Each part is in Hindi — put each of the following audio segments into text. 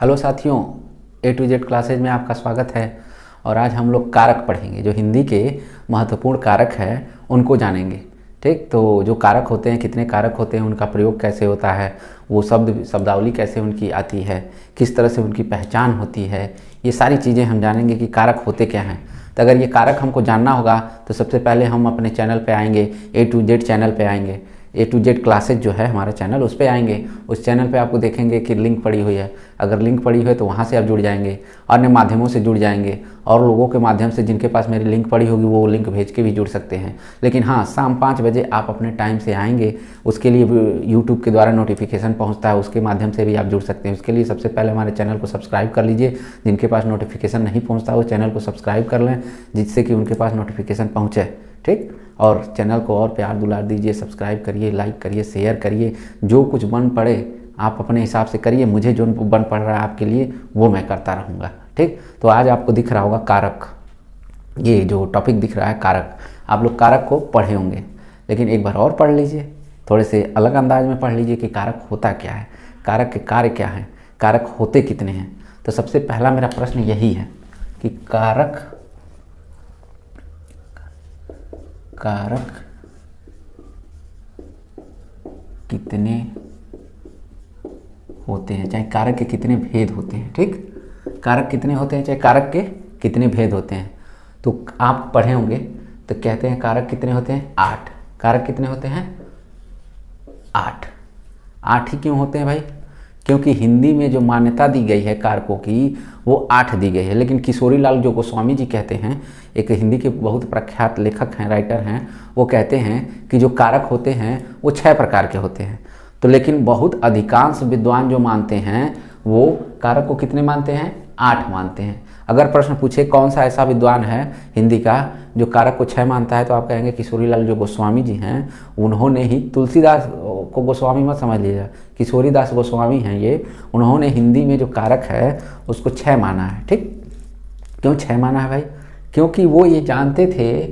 हेलो साथियों, ए टू जेड क्लासेज में आपका स्वागत है। और आज हम लोग कारक पढ़ेंगे, जो हिंदी के महत्वपूर्ण कारक हैं उनको जानेंगे। ठीक, तो जो कारक होते हैं, कितने कारक होते हैं, उनका प्रयोग कैसे होता है, वो शब्दावली कैसे उनकी आती है, किस तरह से उनकी पहचान होती है, ये सारी चीज़ें हम जानेंगे कि कारक होते क्या हैं। तो अगर ये कारक हमको जानना होगा तो सबसे पहले हम अपने चैनल पे आएंगे, ए टू जेड चैनल पे आएंगे। ए टू जेड क्लासेज जो है हमारा चैनल, उस पर आएंगे। उस चैनल पे आपको देखेंगे कि लिंक पड़ी हुई है। अगर लिंक पड़ी हुई है तो वहाँ से आप जुड़ जाएंगे, अन्य माध्यमों से जुड़ जाएंगे, और लोगों के माध्यम से जिनके पास मेरी लिंक पड़ी होगी वो लिंक भेज के भी जुड़ सकते हैं। लेकिन हाँ, शाम 5 बजे आप अपने टाइम से आएंगे, उसके लिए यूट्यूब के द्वारा नोटिफिकेशन पहुँचता है, उसके माध्यम से भी आप जुड़ सकते हैं। उसके लिए सबसे पहले हमारे चैनल को सब्सक्राइब कर लीजिए। जिनके पास नोटिफिकेशन नहीं पहुँचता वो चैनल को सब्सक्राइब कर लें, जिससे कि उनके पास नोटिफिकेशन पहुँचे। ठीक, और चैनल को और प्यार दुलार दीजिए, सब्सक्राइब करिए, लाइक करिए, शेयर करिए। जो कुछ बन पड़े आप अपने हिसाब से करिए, मुझे जो बन पड़ रहा है आपके लिए वो मैं करता रहूँगा। ठीक, तो आज आपको दिख रहा होगा कारक, ये जो टॉपिक दिख रहा है कारक, आप लोग कारक को पढ़े होंगे, लेकिन एक बार और पढ़ लीजिए, थोड़े से अलग अंदाज में पढ़ लीजिए कि कारक होता क्या है, कारक के कार्य क्या हैं, कारक होते कितने हैं। तो सबसे पहला मेरा प्रश्न यही है कि कारक कितने होते हैं, चाहे कारक के कितने भेद होते हैं। ठीक, कारक कितने होते हैं, चाहे कारक के कितने भेद होते हैं। तो आप पढ़े होंगे तो कहते हैं कारक कितने होते हैं, 8। कारक कितने होते हैं, 8। 8 ही क्यों होते हैं भाई? क्योंकि हिंदी में जो मान्यता दी गई है कारकों की वो 8 दी गई है। लेकिन किशोरी लाल जो गोस्वामी जी कहते हैं, एक हिंदी के बहुत प्रख्यात लेखक हैं, राइटर हैं, वो कहते हैं कि जो कारक होते हैं वो 6 प्रकार के होते हैं। तो लेकिन बहुत अधिकांश विद्वान जो मानते हैं वो कारक को कितने मानते हैं, 8 मानते हैं। अगर प्रश्न पूछे कौन सा ऐसा विद्वान है हिंदी का जो कारक को 6 मानता है, तो आप कहेंगे किशोरी लाल जो गोस्वामी जी हैं, उन्होंने ही, तुलसीदास को गोस्वामी मत समझ लीजिएगा, किशोरी दास गोस्वामी हैं ये, उन्होंने हिंदी में जो कारक है उसको 6 माना है। ठीक, क्यों 6 माना है भाई? क्योंकि वो ये जानते थे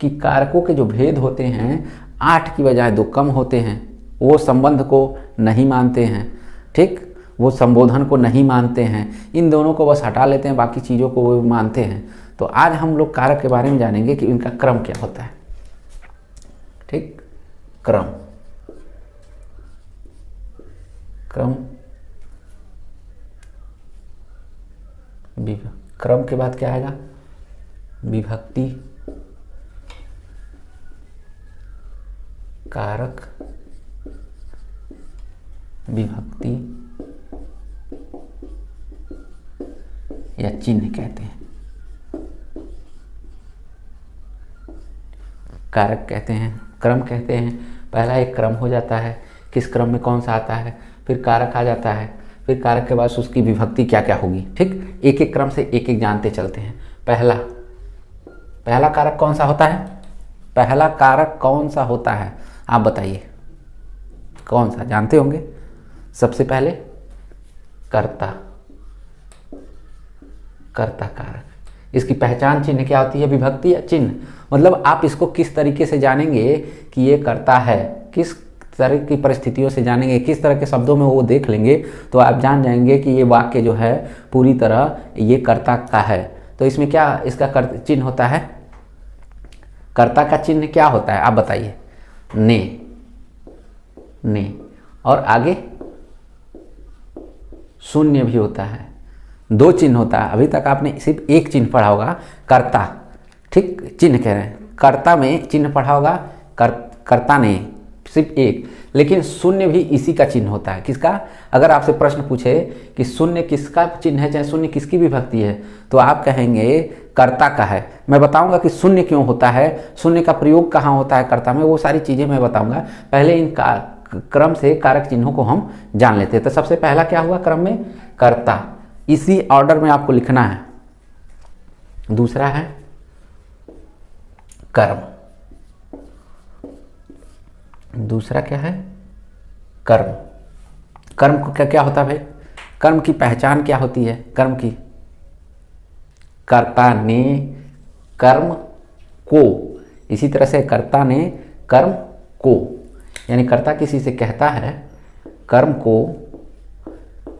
कि कारकों के जो भेद होते हैं 8 की बजाय 2 कम होते हैं। वो संबंध को नहीं मानते हैं, ठीक, वो संबोधन को नहीं मानते हैं, इन दोनों को बस हटा लेते हैं, बाकी चीज़ों को वो मानते हैं। तो आज हम लोग कारक के बारे में जानेंगे कि इनका क्रम क्या होता है। ठीक, क्रम क्रम के बाद क्या आएगा, विभक्ति, कारक, विभक्ति या चिन्ह कहते हैं, कारक कहते हैं, क्रम कहते हैं। पहला एक क्रम हो जाता है, किस क्रम में कौन सा आता है, फिर कारक आ जाता है, फिर कारक के बाद उसकी विभक्ति क्या क्या होगी। ठीक, एक एक क्रम से एक एक जानते चलते हैं। पहला कारक कौन सा होता है, पहला कारक कौन सा होता है आप बताइए, कौन सा जानते होंगे? सबसे पहले कर्ता कारक। इसकी पहचान चिन्ह क्या होती है, विभक्ति या चिन्ह। मतलब आप इसको किस तरीके से जानेंगे कि ये कर्ता है, किस तरह की परिस्थितियों से जानेंगे, किस तरह के शब्दों में वो देख लेंगे, तो आप जान जाएंगे कि ये वाक्य जो है पूरी तरह ये कर्ता का है। तो इसमें क्या इसका चिन्ह होता है, कर्ता का चिन्ह क्या होता है आप बताइए? ने। और आगे शून्य भी होता है, 2 चिन्ह होता है। अभी तक आपने सिर्फ एक चिन्ह पढ़ा होगा, कर्ता। ठीक, चिन्ह कह रहे हैं, कर्ता में चिन्ह पढ़ा होगा, कर्ता ने सिर्फ एक। लेकिन शून्य भी इसी का चिन्ह होता है। किसका? अगर आपसे प्रश्न पूछे कि शून्य किसका चिन्ह है, चाहे शून्य किसकी विभक्ति है, तो आप कहेंगे कर्ता का है। मैं बताऊंगा कि शून्य क्यों होता है, शून्य का प्रयोग कहाँ होता है कर्ता में, वो सारी चीजें मैं बताऊंगा। पहले इन क्रम से कारक चिन्हों को हम जान लेते हैं। तो सबसे पहला क्या हुआ क्रम में, कर्ता, इसी ऑर्डर में आपको लिखना है। दूसरा है कर्म, दूसरा क्या है, कर्म। कर्म को क्या क्या होता है भाई, कर्म की पहचान क्या होती है, कर्म की, कर्ता ने कर्म को, इसी तरह से कर्ता ने कर्म को, यानी कर्ता किसी से कहता है कर्म को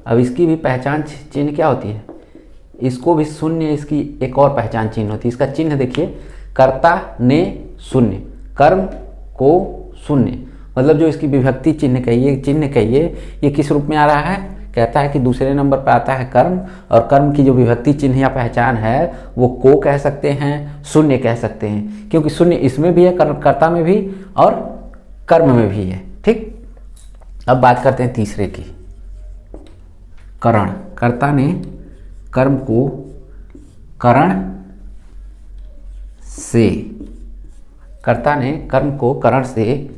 अब इसकी भी पहचान चिन्ह क्या होती है, इसको भी शून्य, इसकी एक और पहचान चिन्ह होती है। इसका चिन्ह देखिए, कर्ता ने शून्य, कर्म को शून्य, मतलब जो इसकी विभक्ति चिन्ह कहिए, चिन्ह कहिए, ये किस रूप में आ रहा है, कहता है कि दूसरे नंबर पर आता है कर्म, और कर्म की जो विभक्ति चिन्ह या पहचान है वो को कह सकते हैं, शून्य कह सकते हैं, क्योंकि शून्य इसमें भी है, कर्ता में भी और कर्म में भी है। ठीक, अब बात करते हैं तीसरे की, करण। कर्ता ने कर्म को करण से, कर्ता ने कर्म को करण से,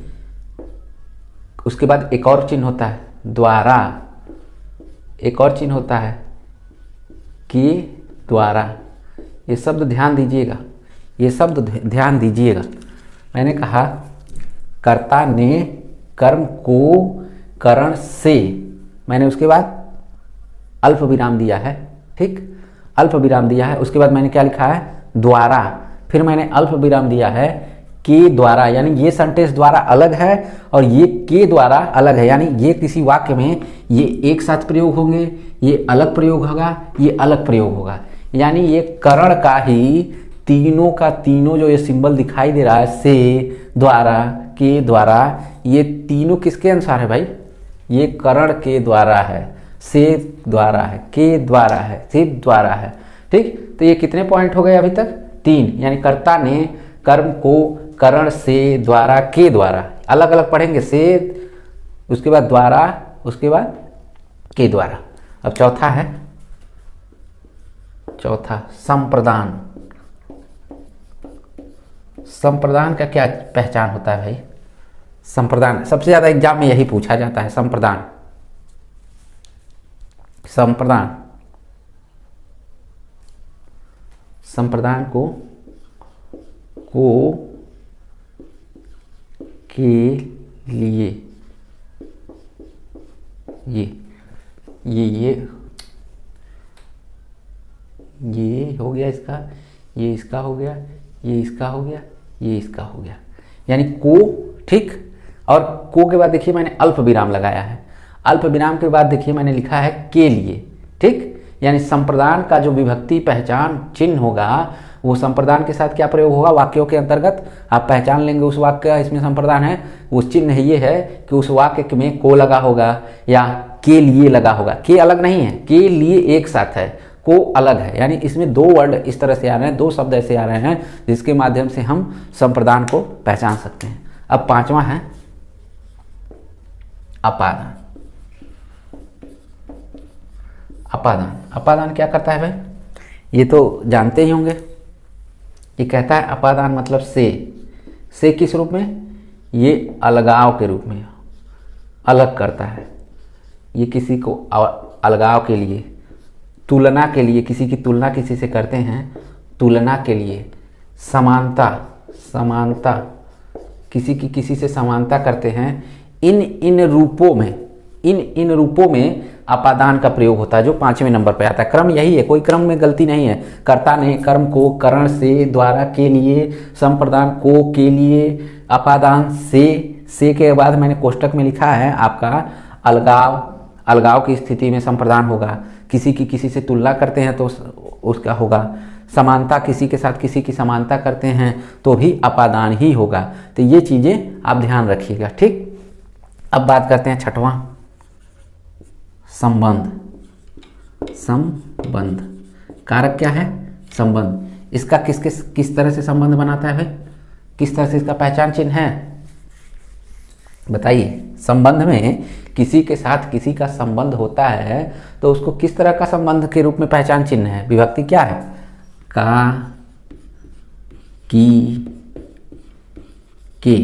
उसके बाद एक और चिन्ह होता है द्वारा, एक और चिन्ह होता है कि द्वारा। ये शब्द ध्यान दीजिएगा, ये शब्द ध्यान दीजिएगा। मैंने कहा कर्ता ने कर्म को करण से, मैंने उसके बाद अल्प विराम दिया है। ठीक, अल्प विराम दिया है, उसके बाद मैंने क्या लिखा है, द्वारा, फिर मैंने अल्प विराम दिया है के द्वारा, यानी ये सेंटेंस द्वारा अलग है और ये के द्वारा अलग है, यानी ये किसी वाक्य में ये एक साथ प्रयोग होंगे, ये अलग प्रयोग होगा, ये अलग प्रयोग होगा, यानी ये करण का ही तीनों का तीनों जो ये सिंबल दिखाई दे रहा है, से, द्वारा, के द्वारा, ये तीनों किसके अनुसार है भाई, ये करण के द्वारा है, से द्वारा है, के द्वारा है, से द्वारा है। ठीक, तो ये कितने पॉइंट हो गए अभी तक, 3, यानी कर्ता ने कर्म को करण से, द्वारा, के द्वारा, अलग अलग पढ़ेंगे, से, उसके बाद द्वारा, उसके बाद के द्वारा। अब चौथा है, चौथा संप्रदान। संप्रदान का क्या पहचान होता है भाई, संप्रदान सबसे ज्यादा एग्जाम में यही पूछा जाता है, संप्रदान। संप्रदान, संप्रदान को के लिए, ये हो गया इसका, ये इसका हो गया, ये इसका हो गया, ये इसका हो गया, यानी को। ठीक, और को के बाद देखिए मैंने अल्प विराम लगाया है, अल्प विराम के बाद देखिए मैंने लिखा है के लिए। ठीक, यानी संप्रदान का जो विभक्ति पहचान चिन्ह होगा वो संप्रदान के साथ क्या प्रयोग होगा, वाक्यों के अंतर्गत आप पहचान लेंगे उस वाक्य का इसमें संप्रदान है, उस चिन्ह ये है कि उस वाक्य में को लगा होगा या के लिए लगा होगा। के अलग नहीं है, के लिए एक साथ है, को अलग है, यानी इसमें दो वर्ड इस तरह से आ रहे हैं, दो शब्द ऐसे आ रहे हैं जिसके माध्यम से हम संप्रदान को पहचान सकते हैं। अब पांचवा है अपादान। अपादान, अपादान क्या करता है भाई, ये तो जानते ही होंगे। ये कहता है अपादान मतलब से किस रूप में, ये अलगाव के रूप में, अलग करता है, ये किसी को अलगाव के लिए, तुलना के लिए, किसी की तुलना किसी से करते हैं, तुलना के लिए, समानता, समानता, किसी की किसी से समानता करते हैं, इन रूपों में, इन रूपों में अपादान का प्रयोग होता है, जो 5वें नंबर पर आता है। क्रम यही है, कोई क्रम में गलती नहीं है। कर्ता ने कर्म को करण से, द्वारा, के लिए, संप्रदान को, के लिए, अपादान से के बाद मैंने कोष्टक में लिखा है आपका अलगाव, अलगाव की स्थिति में संप्रदान होगा। किसी की किसी से तुलना करते हैं तो उसका होगा। समानता, किसी के साथ किसी की समानता करते हैं तो भी अपादान ही होगा। तो ये चीज़ें आप ध्यान रखिएगा। ठीक, अब बात करते हैं छठवां, संबंध। संबंध, कारक क्या है, संबंध। इसका किस तरह से संबंध बनाता है भाई, किस तरह से इसका पहचान चिन्ह है, बताइए। संबंध में किसी के साथ किसी का संबंध होता है तो उसको किस तरह का संबंध के रूप में पहचान चिन्ह है, विभक्ति क्या है, का, की, के।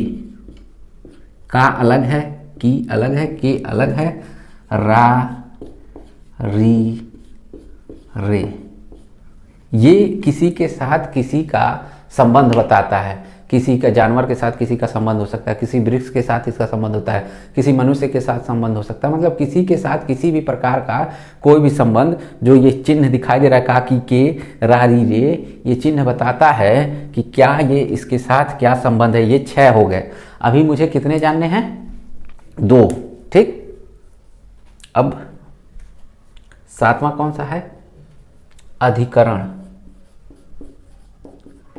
का अलग है, की अलग है, के अलग है, रा, री, रे। ये किसी के साथ किसी का संबंध बताता है। किसी का जानवर के साथ किसी का संबंध हो सकता है, किसी वृक्ष के साथ इसका संबंध होता है, किसी मनुष्य के साथ संबंध हो सकता है। मतलब किसी के साथ किसी भी प्रकार का कोई भी संबंध, जो ये चिन्ह दिखाई दे रहा है का, की, के, रा, री, रे, ये चिन्ह बताता है कि क्या ये इसके साथ क्या संबंध है। ये 6 हो गए। अभी मुझे कितने जानने हैं, 2। ठीक, अब सातवां कौन सा है? अधिकरण।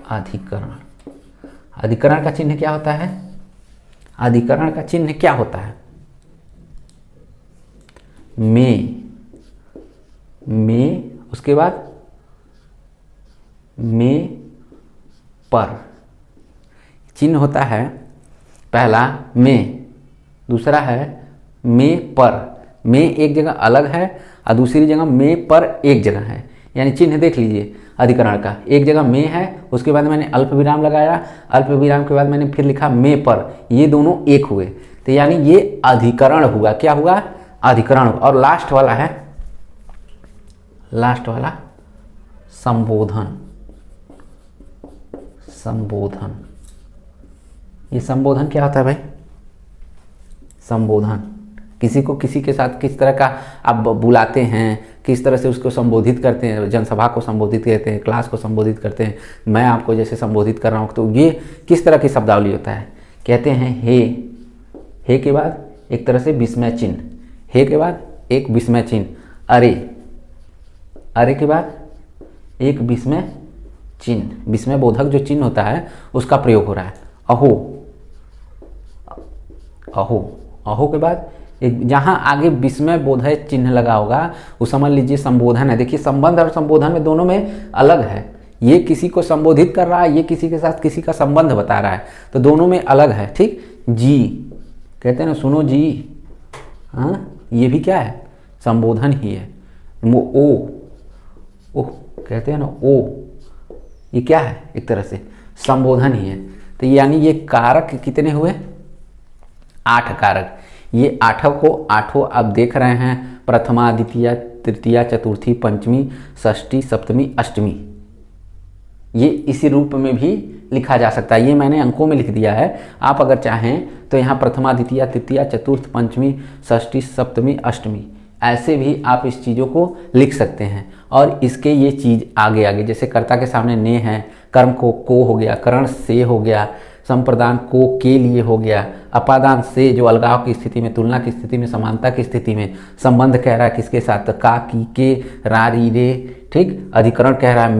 अधिकरण, अधिकरण का चिन्ह क्या होता है? अधिकरण का चिन्ह क्या होता है? में, उसके बाद में पर चिन्ह होता है। पहला में, दूसरा है में पर। में एक जगह अलग है और दूसरी जगह में पर एक जगह है। यानी चिन्ह देख लीजिए अधिकरण का, एक जगह में है, उसके बाद मैंने अल्प विराम लगाया, अल्प विराम के बाद मैंने फिर लिखा में पर, ये दोनों एक हुए, तो यानी ये अधिकरण हुआ। क्या हुआ? अधिकरण। और लास्ट वाला है, लास्ट वाला संबोधन। संबोधन, ये संबोधन क्या होता है भाई? संबोधन किसी को किसी के साथ किस तरह का आप बुलाते हैं, किस तरह से उसको संबोधित करते हैं, जनसभा को संबोधित करते हैं, क्लास को संबोधित करते हैं, मैं आपको जैसे संबोधित कर रहा हूँ, तो ये किस तरह की शब्दावली होता है? कहते हैं हे के बाद एक तरह से विस्मय चिन्ह, हे के बाद एक विस्मय चिन्ह, अरे के बाद एक विस्मय चिन्ह, विस्मय बोधक जो चिन्ह होता है उसका प्रयोग हो रहा है। अहो के बाद एक जहाँ आगे विस्मय बोधक चिन्ह लगा होगा वो समझ लीजिए संबोधन है। देखिए संबंध और संबोधन में दोनों में अलग है। ये किसी को संबोधित कर रहा है, ये किसी के साथ किसी का संबंध बता रहा है, तो दोनों में अलग है। ठीक, जी कहते हैं ना, सुनो जी, हाँ, ये भी क्या है? संबोधन ही है। ओ कहते हैं ना, ओ, ये क्या है? एक तरह से संबोधन ही है। तो यानी ये कारक कितने हुए? 8 कारक। ये आठों को आठों आप देख रहे हैं, प्रथमा, द्वितीया, तृतीया, चतुर्थी, पंचमी, षष्ठी, सप्तमी, अष्टमी। ये इसी रूप में भी लिखा जा सकता है। ये मैंने अंकों में लिख दिया है, आप अगर चाहें तो यहाँ प्रथमा, द्वितीया, तृतीया, चतुर्थ, पंचमी, षष्ठी, सप्तमी, अष्टमी, ऐसे भी आप इस चीज़ों को लिख सकते हैं। और इसके ये चीज़ आगे आगे, जैसे कर्ता के सामने ने है, कर्म को हो गया, करण से हो गया, संप्रदान को के लिए हो गया, अपादान से जो अलगाव की स्थिति में, तुलना की स्थिति में, समानता की स्थिति में, संबंध कह रहा है किसके साथ? तो का, की, के, रा, री, रे। ठीक, अधिकरण कह रहा है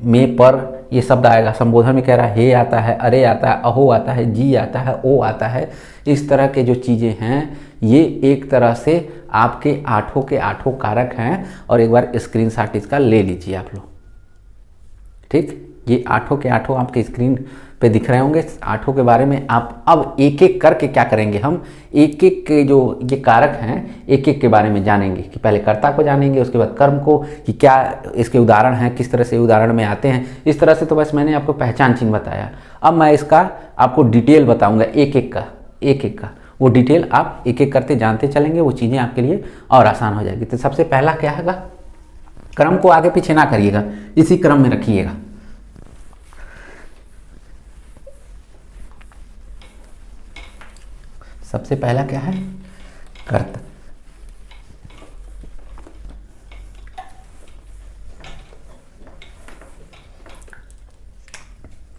में पर, ये शब्द आएगा। संबोधन में कह रहा है हे आता है, अरे आता है, अहो आता है, जी आता है, ओ आता है। इस तरह के जो चीज़ें हैं ये एक तरह से आपके आठों के आठों कारक हैं। और एक बार स्क्रीनशॉट इसका ले लीजिए आप लोग। ठीक, ये आठों के आठों आपके स्क्रीन पे दिख रहे होंगे। आठों के बारे में आप अब एक एक करके क्या करेंगे, हम एक एक के जो ये कारक हैं एक एक के बारे में जानेंगे। कि पहले कर्ता को जानेंगे, उसके बाद कर्म को, कि क्या इसके उदाहरण हैं, किस तरह से उदाहरण में आते हैं। इस तरह से तो बस मैंने आपको पहचान चिन्ह बताया। अब मैं इसका आपको डिटेल बताऊंगा, एक एक का वो डिटेल आप एक एक करते जानते चलेंगे, वो चीज़ें आपके लिए और आसान हो जाएगी। तो सबसे पहला क्या होगा? क्रम को आगे पीछे ना करिएगा, इसी क्रम में रखिएगा। सबसे पहला क्या है? कर्ता।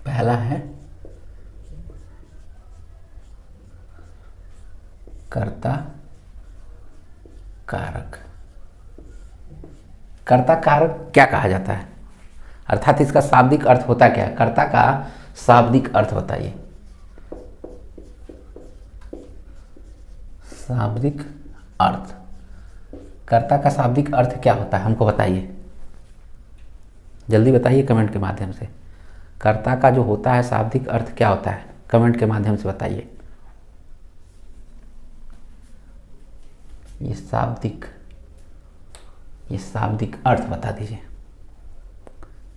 पहला है कर्ता कारक। कर्ता कारक क्या कहा जाता है, अर्थात इसका शाब्दिक अर्थ होता क्या है? कर्ता का शाब्दिक अर्थ बताइए। शाब्दिक अर्थ, कर्ता का शाब्दिक अर्थ क्या होता है हमको बताइए, जल्दी बताइए कमेंट के माध्यम से। कर्ता का जो होता है शाब्दिक अर्थ क्या होता है, कमेंट के माध्यम से बताइए। ये शाब्दिक अर्थ बता दीजिए।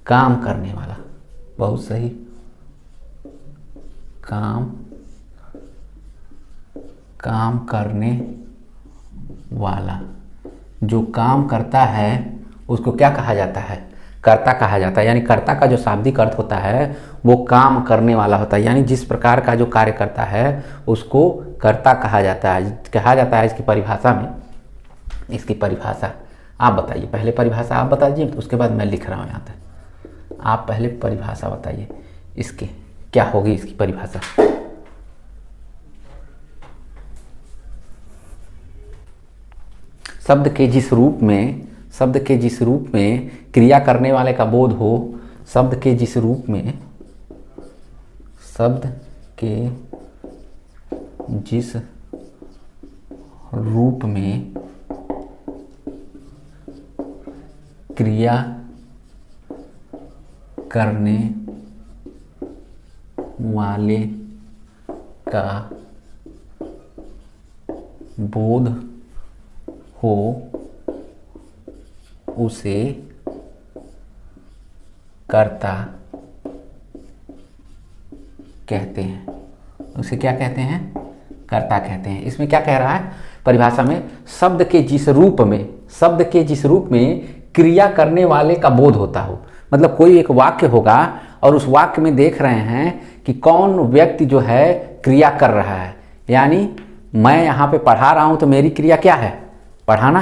काम करने वाला, बहुत सही, काम करने वाला। जो काम करता है उसको क्या कहा जाता है? कर्ता कहा जाता है। यानी कर्ता का जो शाब्दिक अर्थ होता है वो काम करने वाला होता है। यानी जिस प्रकार का जो कार्य करता है उसको कर्ता कहा जाता है। इसकी परिभाषा में, इसकी परिभाषा आप बताइए। पहले परिभाषा आप बता दीजिए, तो उसके बाद मैं लिख रहा हूँ यहाँ तक। आप पहले परिभाषा बताइए, इसके क्या होगी इसकी परिभाषा। शब्द के जिस रूप में शब्द के जिस रूप में क्रिया करने वाले का बोध हो, शब्द के जिस रूप में, शब्द के जिस रूप में क्रिया करने वाले का बोध हो उसे कर्ता कहते हैं। उसे क्या कहते हैं? कर्ता कहते हैं। इसमें क्या कह रहा है परिभाषा में? शब्द के जिस रूप में, शब्द के जिस रूप में क्रिया करने वाले का बोध होता हो। मतलब कोई एक वाक्य होगा और उस वाक्य में देख रहे हैं कि कौन व्यक्ति जो है क्रिया कर रहा है। यानी मैं यहाँ पे पढ़ा रहा हूँ तो मेरी क्रिया क्या है? पढ़ाना।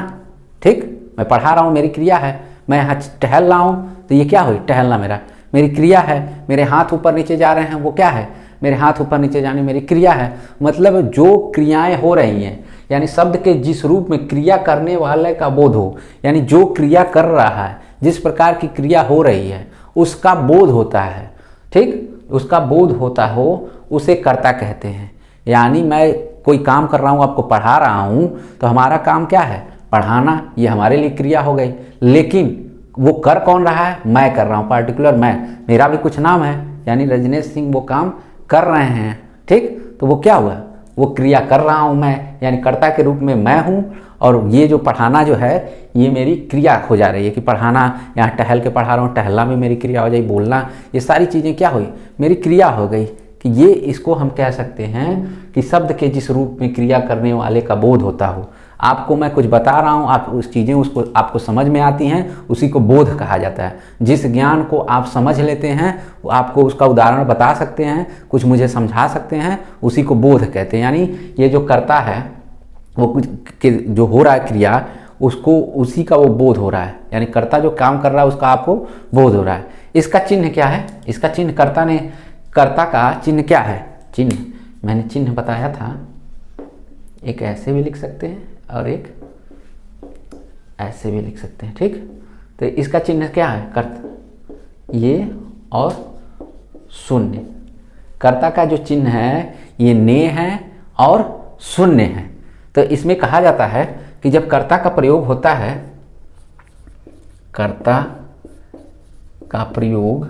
ठीक, मैं पढ़ा रहा हूँ, मेरी क्रिया है। मैं यहाँ टहल रहा हूँ तो ये क्या हुई? टहलना मेरी क्रिया है। मेरे हाथ ऊपर नीचे जा रहे हैं, वो क्या है? मेरे हाथ ऊपर नीचे जाने मेरी क्रिया है। मतलब जो क्रियाएं हो रही हैं, यानी शब्द के जिस रूप में क्रिया करने वाले का बोध हो, यानी जो क्रिया कर रहा है, जिस प्रकार की क्रिया हो रही है उसका बोध होता है। ठीक, उसका बोध होता हो उसे कर्ता कहते हैं। यानी मैं कोई काम कर रहा हूँ, आपको पढ़ा रहा हूँ, तो हमारा काम क्या है? पढ़ाना। ये हमारे लिए क्रिया हो गई। लेकिन वो कर कौन रहा है? मैं कर रहा हूँ, पार्टिकुलर मैं, मेरा भी कुछ नाम है, यानी रजनीश सिंह वो काम कर रहे हैं। ठीक, तो वो क्या हुआ? वो क्रिया कर रहा हूँ मैं, यानी कर्ता के रूप में मैं हूँ। और ये जो पढ़ाना जो है ये मेरी क्रिया हो जा रही है कि पढ़ाना, यहाँ टहल के पढ़ा रहा हूँ, टहलना भी मेरी क्रिया हो जाएगी, बोलना, ये सारी चीज़ें क्या हुई? मेरी क्रिया हो गई। कि ये इसको हम कह सकते हैं कि शब्द के जिस रूप में क्रिया करने वाले का बोध होता हो। आपको मैं कुछ बता रहा हूँ, आप उस चीज़ें उसको आपको समझ में आती हैं, उसी को बोध कहा जाता है। जिस ज्ञान को आप समझ लेते हैं, आपको उसका उदाहरण बता सकते हैं, कुछ मुझे समझा सकते हैं, उसी को बोध कहते हैं। यानी ये जो करता है वो कुछ जो हो रहा है क्रिया, उसको उसी का वो बोध हो रहा है। यानी कर्ता जो काम कर रहा है उसका आपको बोध हो रहा है। इसका चिन्ह क्या है? इसका चिन्ह कर्ता का चिन्ह क्या है? चिन्ह मैंने चिन्ह बताया था, एक ऐसे भी लिख सकते हैं और एक ऐसे भी लिख सकते हैं। ठीक, तो इसका चिन्ह क्या है? कर्ता, ये और शून्य। कर्ता का जो चिन्ह है ये ने है और शून्य है। तो इसमें कहा जाता है कि जब कर्ता का प्रयोग होता है, कर्ता का प्रयोग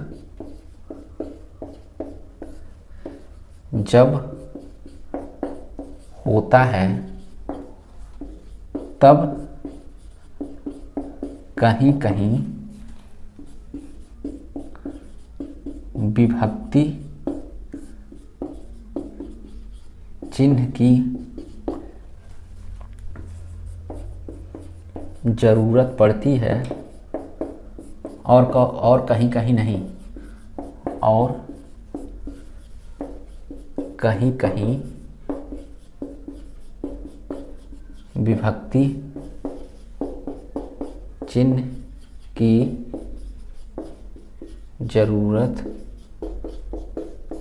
जब होता है तब कहीं कहीं विभक्ति चिन्ह की जरूरत पड़ती है और कहीं कहीं नहीं, और कहीं कहीं विभक्ति चिन्ह की जरूरत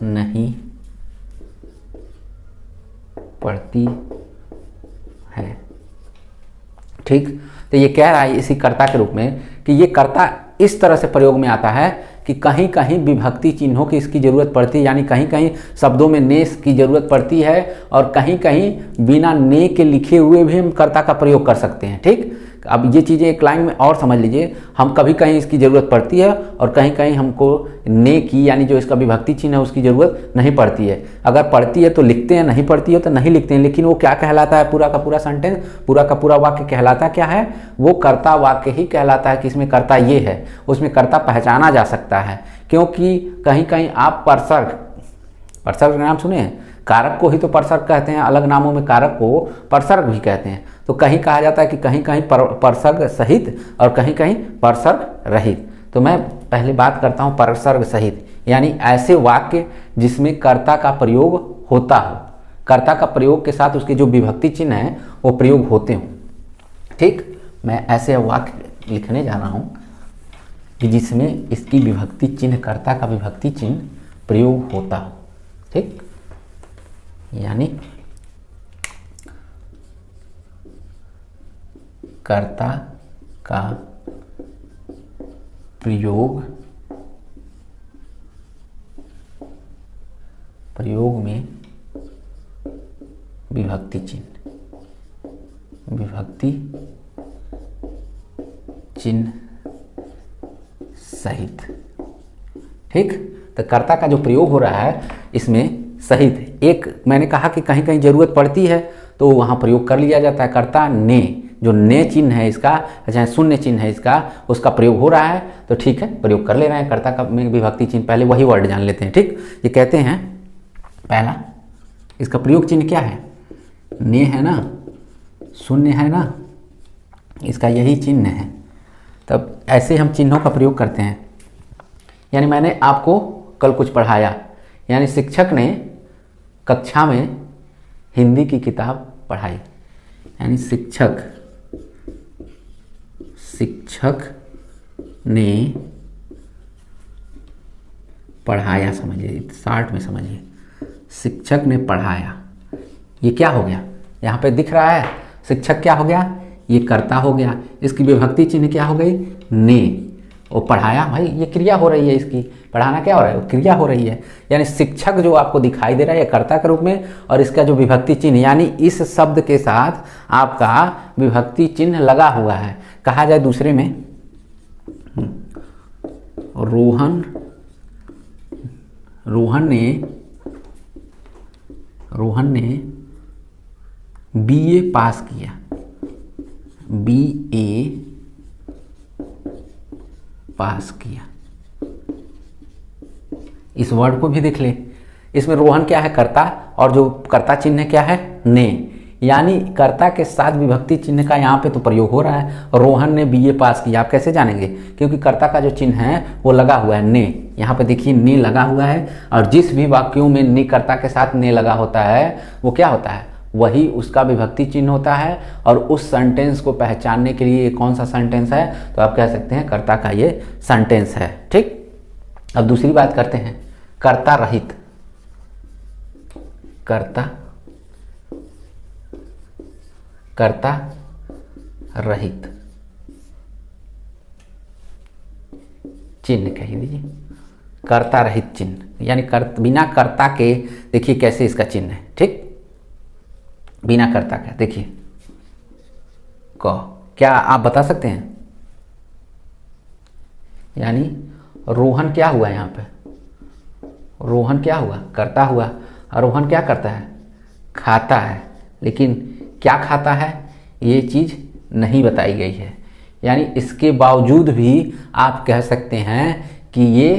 नहीं पड़ती है। ठीक, तो ये कह रहा है इसी कर्ता के रूप में कि ये कर्ता इस तरह से प्रयोग में आता है कि कहीं कहीं विभक्ति चिन्हों की इसकी ज़रूरत पड़ती है, यानी कहीं कहीं शब्दों में ने की ज़रूरत पड़ती है और कहीं कहीं बिना ने के लिखे हुए भी हम कर्ता का प्रयोग कर सकते हैं। ठीक, अब ये चीज़ें एक लाइन में और समझ लीजिए, हम कभी कहीं इसकी ज़रूरत पड़ती है और कहीं कहीं हमको ने की, यानी जो इसका विभक्ति चिन्ह है उसकी ज़रूरत नहीं पड़ती है। अगर पड़ती है तो लिखते हैं, नहीं पड़ती है तो नहीं लिखते हैं। लेकिन वो क्या कहलाता है? पूरा का पूरा सेंटेंस, पूरा का पूरा वाक्य कहलाता क्या है? वो कर्ता वाक्य ही कहलाता है कि इसमें कर्ता ये है, उसमें कर्ता पहचाना जा सकता है। क्योंकि कहीं कहीं आप परसर्ग का नाम सुने हैं, कारक को ही तो परसर्ग कहते हैं, अलग नामों में कारक को परसर्ग भी कहते हैं। तो कहीं कहा जाता है कि कहीं कहीं परसर्ग सहित और कहीं कहीं परसर्ग रहित। तो मैं पहले बात करता हूँ परसर्ग सहित, यानी ऐसे वाक्य जिसमें कर्ता का प्रयोग होता हो, कर्ता का प्रयोग के साथ उसके जो विभक्ति चिन्ह हैं वो प्रयोग होते हों। ठीक, मैं ऐसे वाक्य लिखने जा रहा हूँ कि जिसमें इसकी विभक्ति चिन्ह, कर्ता का विभक्ति चिन्ह प्रयोग होता हो। ठीक, यानी कर्ता का प्रयोग में विभक्ति चिन्ह सहित। ठीक, तो कर्ता का जो प्रयोग हो रहा है इसमें सहित, एक मैंने कहा कि कहीं कहीं जरूरत पड़ती है तो वहाँ प्रयोग कर लिया जाता है। कर्ता ने, जो ने चिन्ह है इसका, चाहे शून्य चिन्ह है इसका, उसका प्रयोग हो रहा है तो ठीक है, प्रयोग कर ले रहे हैं। कर्ता का में विभक्ति चिन्ह, पहले वही वर्ड जान लेते हैं। ठीक, ये कहते हैं पहला, इसका प्रयोग चिन्ह क्या है, ने है ना, शून्य है ना, इसका यही चिन्ह है। तब ऐसे हम चिन्हों का प्रयोग करते हैं। यानी मैंने आपको कल कुछ पढ़ाया, यानी शिक्षक ने कक्षा में हिंदी की किताब पढ़ाई, यानी शिक्षक ने पढ़ाया, समझिए शॉर्ट में समझिए, शिक्षक ने पढ़ाया। ये क्या हो गया, यहाँ पे दिख रहा है शिक्षक क्या हो गया, ये कर्ता हो गया। इसकी विभक्ति चिन्ह क्या हो गई, ने। वो पढ़ाया, भाई ये क्रिया हो रही है, इसकी पढ़ाना क्या हो रहा है, वो क्रिया हो रही है। यानी शिक्षक जो आपको दिखाई दे रहा है कर्ता के रूप में, और इसका जो विभक्ति चिन्ह, यानी इस शब्द के साथ आपका विभक्ति चिन्ह लगा हुआ है। कहा जाए दूसरे में, रोहन ने बीए पास किया, बीए पास किया। इस वर्ड को भी देख ले, इसमें रोहन क्या है, कर्ता, और जो कर्ता चिन्ह क्या है, ने। यानी कर्ता के साथ विभक्ति चिन्ह का यहाँ पे तो प्रयोग हो रहा है। रोहन ने बीए पास किया, आप कैसे जानेंगे, क्योंकि कर्ता का जो चिन्ह है वो लगा हुआ है, ने। यहाँ पे देखिए ने लगा हुआ है, और जिस भी वाक्यों में ने कर्ता के साथ ने लगा होता है वो क्या होता है, वही उसका विभक्ति चिन्ह होता है। और उस सेंटेंस को पहचानने के लिए कौन सा सेंटेंस है, तो आप कह सकते हैं कर्ता का ये सेंटेंस है। ठीक, अब दूसरी बात करते हैं, कर्ता रहित। कर्ता रहित चिन्ह कह दीजिए, कर्ता रहित चिन्ह, यानी बिना कर्ता के, देखिए कैसे इसका चिन्ह है। ठीक, बिना कर्ता का देखिए, क, क्या आप बता सकते हैं, यानी रोहन क्या हुआ यहाँ पे, रोहन क्या हुआ, कर्ता हुआ, और रोहन क्या करता है, खाता है। लेकिन क्या खाता है ये चीज़ नहीं बताई गई है, यानी इसके बावजूद भी आप कह सकते हैं कि ये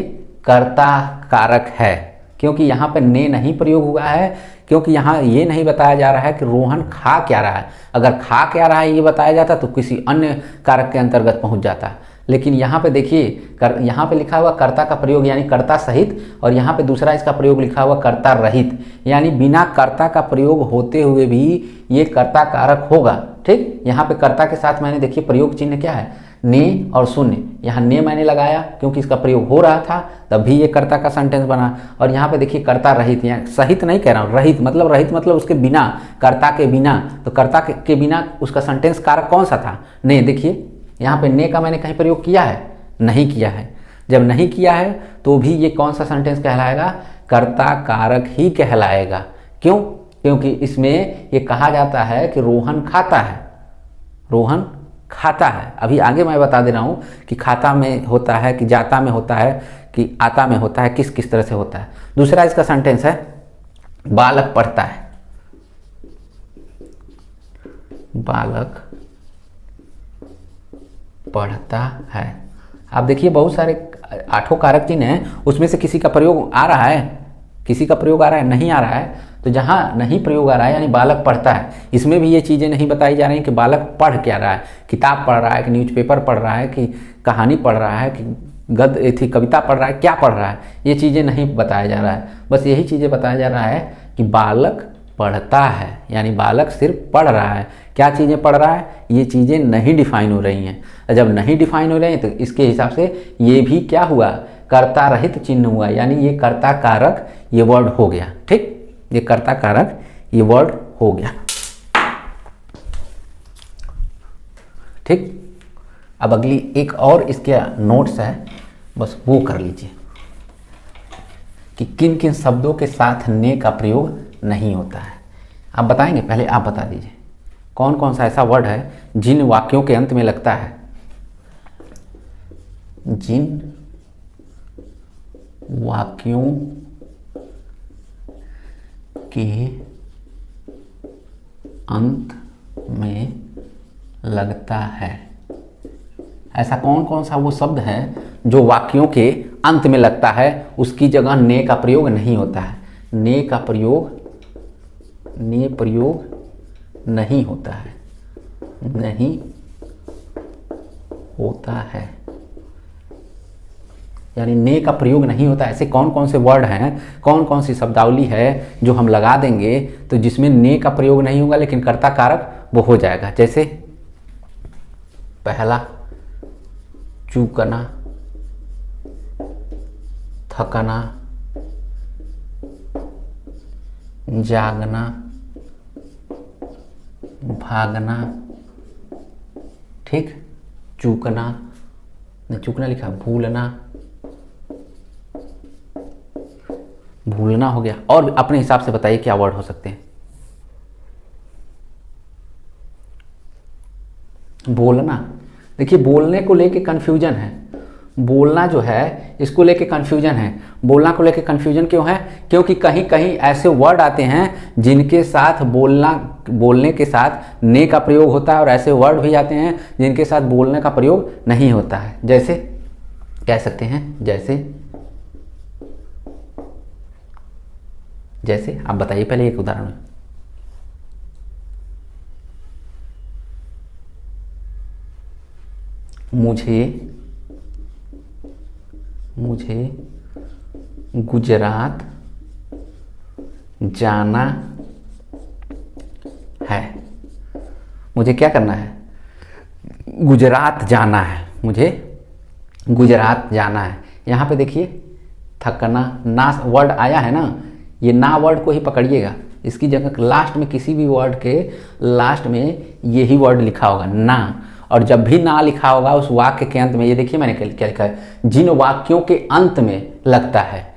कर्ता कारक है, क्योंकि यहाँ पर ने नहीं प्रयोग हुआ है, क्योंकि यहाँ ये नहीं बताया जा रहा है कि रोहन खा क्या रहा है। अगर खा क्या रहा है ये बताया जाता तो किसी अन्य कारक के अंतर्गत पहुँच जाता। लेकिन यहाँ पे देखिए, यहाँ पे लिखा हुआ कर्ता का प्रयोग यानी कर्ता सहित, और यहाँ पे दूसरा इसका प्रयोग लिखा हुआ कर्ता रहित, यानी बिना कर्ता का प्रयोग होते हुए भी ये कर्ता कारक होगा। ठीक, यहाँ पे कर्ता के साथ मैंने देखिए प्रयोग चिन्ह क्या है, ने और शून्य। यहाँ ने मैंने लगाया क्योंकि इसका प्रयोग हो रहा था, तब भी ये कर्ता का सेंटेंस बना। और यहाँ पे देखिए कर्ता रहित, यहाँ सहित नहीं कह रहा हूँ, रहित मतलब उसके बिना, कर्ता के बिना। तो कर्ता के बिना उसका सेंटेंस कारक कौन सा था, ने। देखिए यहाँ पे ने का मैंने कहीं प्रयोग किया है, नहीं किया है। जब नहीं किया है तो भी ये कौन सा सेंटेंस कहलाएगा, कर्ता कारक ही कहलाएगा। क्यों, क्योंकि इसमें ये कहा जाता है कि रोहन खाता है, रोहन खाता है। अभी आगे मैं बता दे रहा हूँ कि खाता में होता है कि जाता में होता है कि आता में होता है, किस किस तरह से होता है। दूसरा इसका सेंटेंस है, बालक पढ़ता है, बालक पढ़ता है। आप देखिए बहुत सारे 8 कारक चिन्ह हैं, उसमें से किसी का प्रयोग आ रहा है, किसी का प्रयोग आ रहा है, नहीं आ रहा है। तो जहाँ नहीं प्रयोग आ रहा है यानी बालक पढ़ता है, इसमें भी ये चीज़ें नहीं बताई जा रही हैं कि बालक पढ़ क्या रहा है, किताब पढ़ रहा है कि न्यूज़पेपर पढ़ रहा है कि कहानी पढ़ रहा है कि गद्य थी कविता पढ़ रहा है, क्या पढ़ रहा है, ये चीज़ें नहीं बताया जा रहा है। बस यही चीज़ें बताया जा रहा है कि बालक पढ़ता है, यानी बालक सिर्फ पढ़ रहा है। क्या चीज़ें पढ़ रहा है, ये चीज़ें नहीं डिफाइन हो रही हैं। जब नहीं डिफाइन हो रही हैं तो इसके हिसाब से ये भी क्या हुआ, कर्ता रहित चिन्ह हुआ, यानी ये कर्ता कारक ये वर्ड हो गया। ठीक, ये कर्ता कारक ये वर्ड हो गया। ठीक, अब अगली एक और इसके नोट्स है, बस वो कर लीजिए कि किन किन शब्दों के साथ ने का प्रयोग नहीं होता है। आप बताएंगे? पहले आप बता दीजिए कौन कौन सा ऐसा वर्ड है जिन वाक्यों के अंत में लगता है, जिन वाक्यों के अंत में लगता है। ऐसा कौन कौन सा वो शब्द है जो वाक्यों के अंत में लगता है, उसकी जगह ने का प्रयोग नहीं होता है। ने प्रयोग नहीं होता है, नहीं होता है, यानी ने का प्रयोग नहीं होता। ऐसे कौन कौन से वर्ड हैं, कौन कौन सी शब्दावली है जो हम लगा देंगे तो जिसमें ने का प्रयोग नहीं होगा लेकिन कर्ता कारक वो हो जाएगा। जैसे पहला चूकना, थकना, जागना, भागना, ठीक, चूकना, चूकना लिखा, भूलना हो गया। और अपने हिसाब से बताइए क्या वर्ड हो सकते हैं। बोलना, देखिए बोलने को लेके कन्फ्यूजन है, बोलना जो है इसको लेके कन्फ्यूजन है। बोलना को लेके कन्फ्यूजन क्यों है? क्योंकि कहीं कहीं ऐसे वर्ड आते हैं जिनके साथ बोलने के साथ ने का प्रयोग होता है और ऐसे वर्ड भी आते हैं जिनके साथ बोलने का प्रयोग नहीं होता है। जैसे कह सकते हैं, जैसे आप बताइए पहले एक उदाहरण में। मुझे गुजरात जाना है। मुझे क्या करना है? गुजरात जाना है, मुझे गुजरात जाना है। यहाँ पे देखिए थकना, ना वर्ड आया है ना, ये ना वर्ड को ही पकड़िएगा। इसकी जगह लास्ट में किसी भी वर्ड के लास्ट में यही वर्ड लिखा होगा ना, और जब भी ना लिखा होगा उस वाक्य के अंत में, ये देखिए मैंने क्या लिखा है, जिन वाक्यों के अंत में लगता है।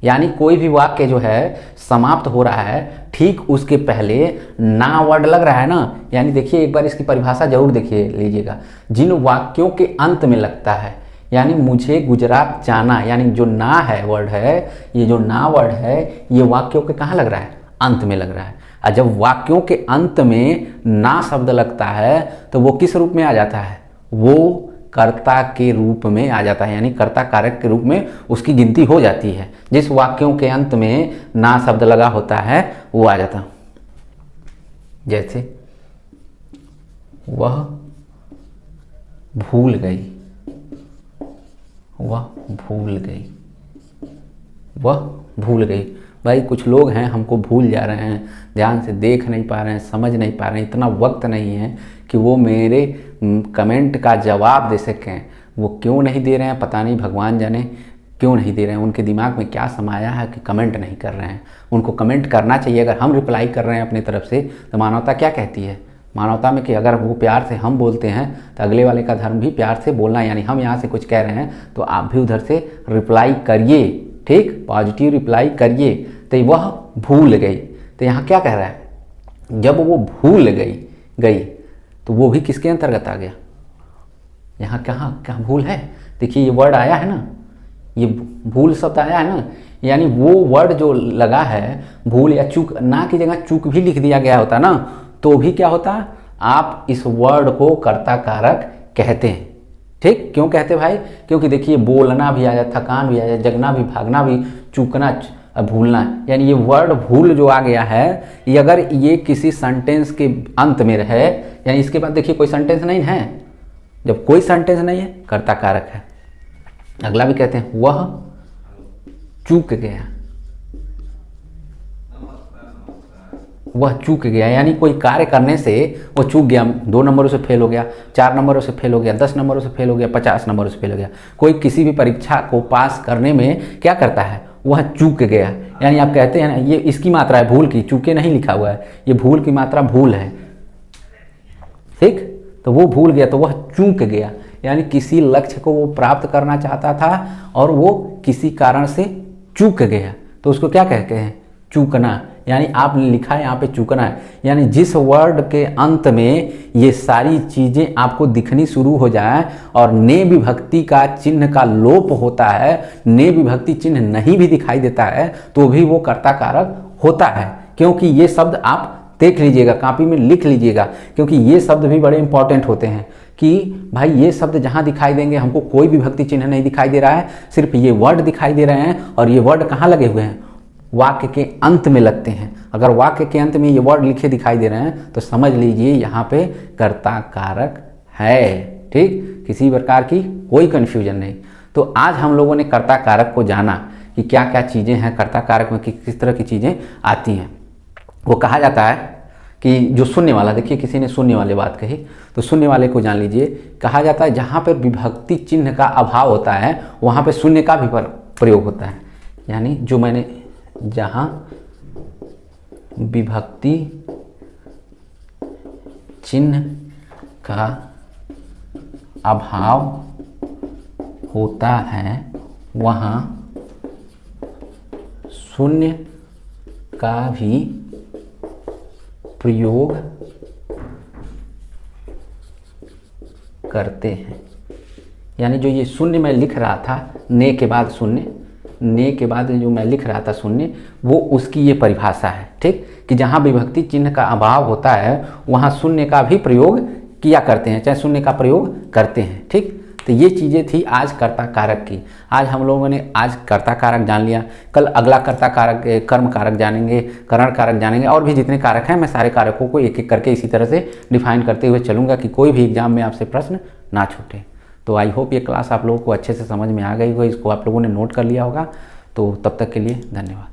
यानी कोई भी वाक्य जो है समाप्त हो रहा है ठीक उसके पहले ना वर्ड लग रहा है ना, यानी देखिए एक बार इसकी परिभाषा जरूर देखिए लीजिएगा। जिन वाक्यों के अंत में लगता है, यानी मुझे गुजरात जाना, यानी जो ना है वर्ड है, ये जो ना वर्ड है ये वाक्यों के कहाँ लग रहा है? अंत में लग रहा है। और जब वाक्यों के अंत में ना शब्द लगता है तो वो किस रूप में आ जाता है? वो कर्ता के रूप में आ जाता है, यानी कर्ता कारक के रूप में उसकी गिनती हो जाती है। जिस वाक्यों के अंत में ना शब्द लगा होता है वो आ जाता है। जैसे वह भूल गई, वह भूल गई। भाई कुछ लोग हैं हमको भूल जा रहे हैं, ध्यान से देख नहीं पा रहे हैं, समझ नहीं पा रहे हैं, इतना वक्त नहीं है कि वो मेरे कमेंट का जवाब दे सकें। वो क्यों नहीं दे रहे हैं पता नहीं, भगवान जाने क्यों नहीं दे रहे हैं। उनके दिमाग में क्या समाया है कि कमेंट नहीं कर रहे हैं। उनको कमेंट करना चाहिए। अगर हम रिप्लाई कर रहे हैं अपनी तरफ से तो मानवता क्या कहती है? मानवता में कि अगर वो प्यार से हम बोलते हैं तो अगले वाले का धर्म भी प्यार से बोलना, यानी हम यहाँ से कुछ कह रहे हैं तो आप भी उधर से रिप्लाई करिए, ठीक, पॉजिटिव रिप्लाई करिए। तो वह भूल गई, तो यहाँ क्या कह रहा है? जब वो भूल गई तो वो भी किसके अंतर्गत आ गया? यहाँ क्या भूल है? देखिए ये वर्ड आया है ना, ये भूल शब्द आया है ना, यानी वो वर्ड जो लगा है भूल या चूक, ना की जगह चूक भी लिख दिया गया होता ना तो भी क्या होता? आप इस वर्ड को कर्ता कारक कहते हैं, ठीक। क्यों कहते भाई? क्योंकि देखिए बोलना भी आ जाए, थकान भी आ जाए, जगना भी, भागना भी, चूकना, भूलना, यानी ये वर्ड भूल जो आ गया है, ये अगर ये किसी सेंटेंस के अंत में रहे, यानी इसके बाद देखिए कोई सेंटेंस नहीं है। जब कोई सेंटेंस नहीं है कर्ता कारक है। अगला भी कहते हैं वह चूक गया, वह चूक गया, यानी कोई कार्य करने से वो चूक गया, 2 नंबरों से फेल हो गया, 4 नंबरों से फेल हो गया, 10 नंबरों से फेल हो गया, 50 नंबरों से फेल हो गया। कोई किसी भी परीक्षा को पास करने में क्या करता है? वह चूक गया, यानी आप कहते हैं ना ये इसकी मात्रा है भूल की, चूके नहीं लिखा हुआ है, ये भूल की मात्रा भूल है, ठीक। तो वो भूल गया तो वह चूक गया, यानी किसी लक्ष्य को वो प्राप्त करना चाहता था और वो किसी कारण से चूक गया, तो उसको क्या कहते हैं? चूकना। यानी आपने लिखा है यहाँ पे चूकना है, यानी जिस वर्ड के अंत में ये सारी चीज़ें आपको दिखनी शुरू हो जाए और ने विभक्ति का चिन्ह का लोप होता है, ने विभक्ति चिन्ह नहीं भी दिखाई देता है, तो भी वो कर्ता कारक होता है। क्योंकि ये शब्द आप देख लीजिएगा, कॉपी में लिख लीजिएगा, क्योंकि ये शब्द भी बड़े इंपॉर्टेंट होते हैं कि भाई ये शब्द जहाँ दिखाई देंगे हमको कोई विभक्ति चिन्ह नहीं दिखाई दे रहा है, सिर्फ ये वर्ड दिखाई दे रहे हैं और ये वर्ड कहाँ लगे हुए हैं? वाक्य के अंत में लगते हैं। अगर वाक्य के अंत में ये वर्ड लिखे दिखाई दे रहे हैं तो समझ लीजिए यहाँ पे कर्ता कारक है। ठीक, किसी प्रकार की कोई कन्फ्यूजन नहीं। तो आज हम लोगों ने कर्ता कारक को जाना कि क्या क्या चीज़ें हैं कर्ता कारक में, किस तरह की चीज़ें आती हैं। वो कहा जाता है कि जो शून्य वाला, देखिए किसी ने शून्य वाली बात कही, तो शून्य वाले को जान लीजिए। कहा जाता है जहाँ पर विभक्ति चिन्ह का अभाव होता है वहाँ पे शून्य का भी प्रयोग होता है। यानी जो मैंने, जहाँ विभक्ति चिन्ह का अभाव होता है वहाँ शून्य का भी प्रयोग करते हैं। यानी जो ये शून्य मैं लिख रहा था, ने के बाद शून्य, ने के बाद जो मैं लिख रहा था शून्य, वो उसकी ये परिभाषा है। ठीक, कि जहाँ विभक्ति चिन्ह का अभाव होता है वहाँ शून्य का भी प्रयोग किया करते हैं, चाहे शून्य का प्रयोग करते हैं। ठीक, तो ये चीज़ें थी आज कर्ता कारक की। आज हम लोगों ने आज कर्ता कारक जान लिया, कल अगला कर्ता कारक कर्म कारक जानेंगे, करण कारक जानेंगे, और भी जितने कारक हैं मैं सारे कारकों को एक एक करके इसी तरह से डिफाइन करते हुए चलूँगा कि कोई भी एग्जाम में आपसे प्रश्न ना छूटे। तो आई होप ये क्लास आप लोगों को अच्छे से समझ में आ गई होगी, इसको आप लोगों ने नोट कर लिया होगा। तो तब तक के लिए धन्यवाद।